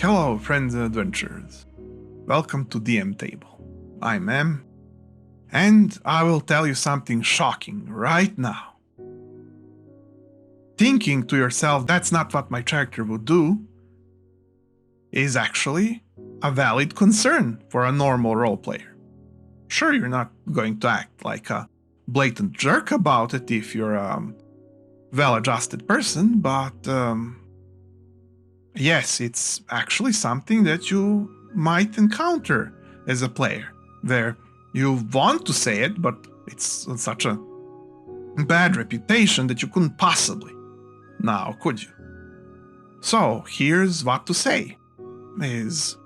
Hello, friends and adventurers. Welcome to dMTable. I'm M, and I will tell you something shocking right now. Thinking to yourself that's not what my character would do is actually a valid concern for a normal role player. Sure, you're not going to act like a blatant jerk about it if you're a well-adjusted person, but yes, it's actually something that you might encounter as a player, where you want to say it, but it's such a bad reputation that you couldn't possibly. Now, could you? So, here's what to say, is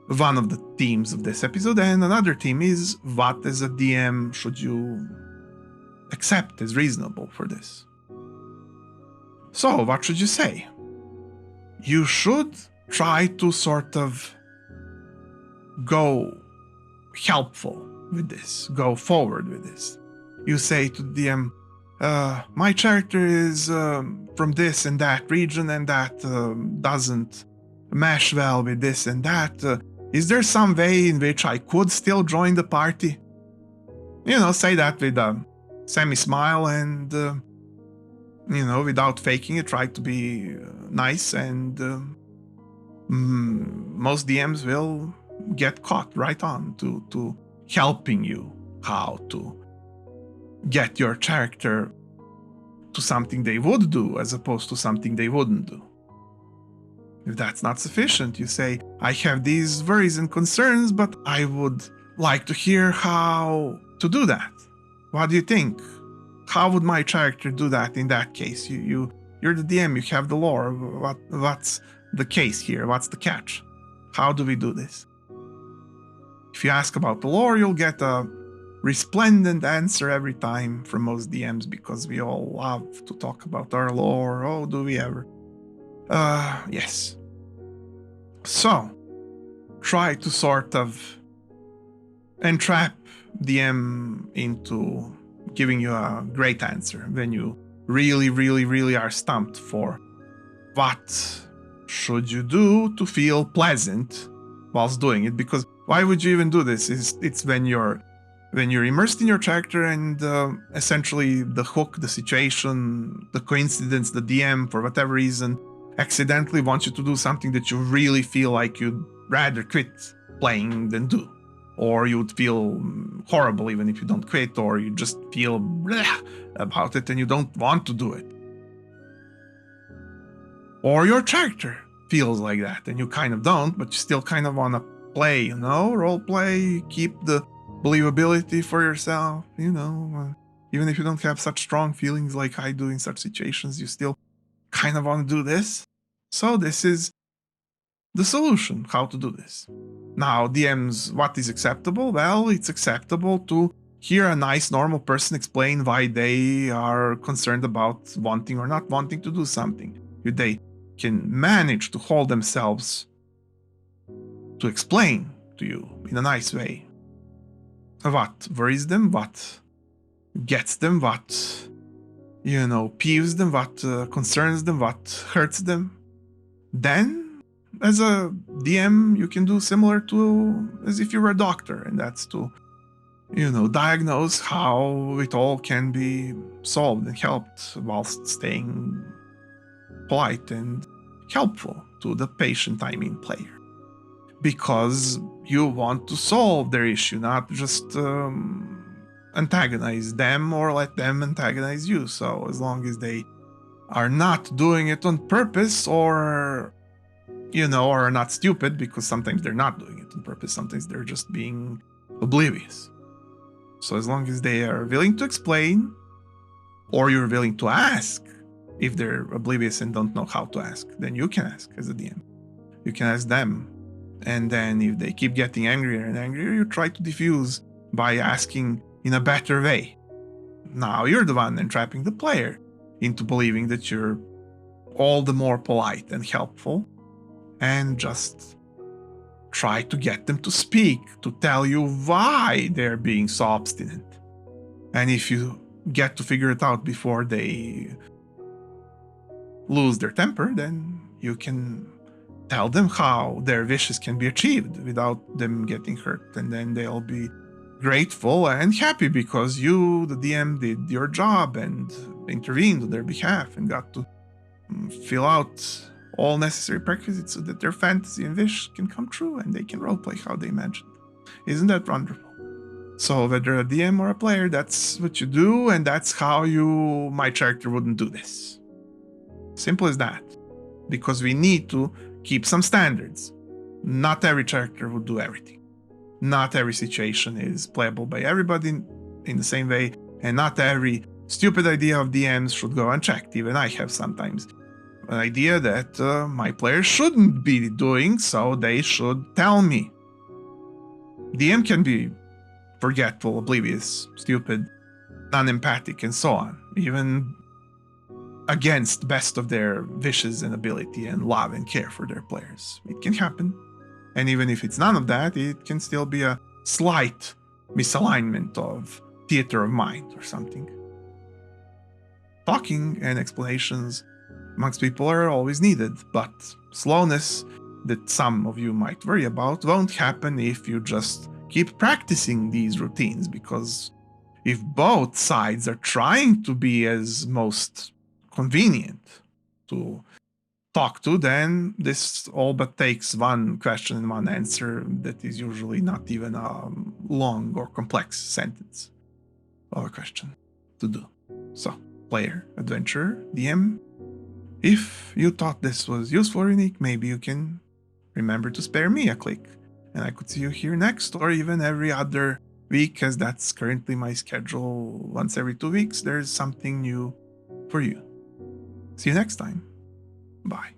one of the themes of this episode, and another theme is what as a DM should you accept as reasonable for this. So, what should you say? You should try to sort of go helpful with this, go forward with this. You say to the DM, my character is from this and that region, and that doesn't mesh well with this and that. Is there some way in which I could still join the party? You know, say that with a semi-smile and, without faking it, try to be nice, and most DMs will get caught right on to helping you how to get your character to something they would do as opposed to something they wouldn't do. If that's not sufficient, you say, I have these worries and concerns, but I would like to hear how to do that. What do you think? How would my character do that in that case? You're the DM, you have the lore. What's the case here? What's the catch? How do we do this? If you ask about the lore, you'll get a resplendent answer every time from most DMs, because we all love to talk about our lore. Oh, do we ever? Yes. So, try to sort of entrap DM into giving you a great answer when you really, really, really are stumped for what should you do to feel pleasant whilst doing it. Because why would you even do this? It's when you're immersed in your character, and essentially the hook, the situation, the coincidence, the DM, for whatever reason, accidentally wants you to do something that you really feel like you'd rather quit playing than do. Or you would feel horrible even if you don't quit, or you just feel bleh about it and you don't want to do it. Or your character feels like that and you kind of don't, but you still kind of want to play, role play, keep the believability for yourself, even if you don't have such strong feelings like I do in such situations, you still kind of want to do this. So this is the solution, how to do this. Now, DMs, what is acceptable? Well, it's acceptable to hear a nice, normal person explain why they are concerned about wanting or not wanting to do something. If they can manage to hold themselves to explain to you in a nice way what worries them, what gets them, what, peeves them, what concerns them, what hurts them, then as a DM, you can do similar to as if you were a doctor, and that's to, diagnose how it all can be solved and helped whilst staying polite and helpful to the patient, player. Because you want to solve their issue, not just antagonize them or let them antagonize you. So as long as they are not doing it on purpose, or are not stupid, because sometimes they're not doing it on purpose, sometimes they're just being oblivious. So as long as they are willing to explain, or you're willing to ask if they're oblivious and don't know how to ask, then you can ask as a DM. You can ask them. And then if they keep getting angrier and angrier, you try to diffuse by asking in a better way. Now you're the one entrapping the player into believing that you're all the more polite and helpful, and just try to get them to speak, to tell you why they're being so obstinate. And if you get to figure it out before they lose their temper, then you can tell them how their wishes can be achieved without them getting hurt, and then they'll be grateful and happy because you, the DM, did your job and intervened on their behalf and got to fill out all necessary prerequisites so that their fantasy and wish can come true and they can roleplay how they imagined. Isn't that wonderful? So whether a DM or a player, that's what you do, and that's how my character wouldn't do this. Simple as that. Because we need to keep some standards. Not every character would do everything. Not every situation is playable by everybody in the same way, and not every stupid idea of DMs should go unchecked. Even I have sometimes an idea that my players shouldn't be doing, so they should tell me. DM can be forgetful, oblivious, stupid, unempathic, and so on, even against best of their wishes and ability and love and care for their players. It can happen. And even if it's none of that, it can still be a slight misalignment of theater of mind or something. Talking and explanations amongst people are always needed, but slowness that some of you might worry about won't happen if you just keep practicing these routines, because if both sides are trying to be as most convenient to talk to, then this all but takes one question and one answer that is usually not even a long or complex sentence of a question to do. So, player, adventurer, DM, if you thought this was useful or unique, maybe you can remember to spare me a click, and I could see you here next, or even every other week, as that's currently my schedule. Once every 2 weeks, there's something new for you. See you next time. Bye.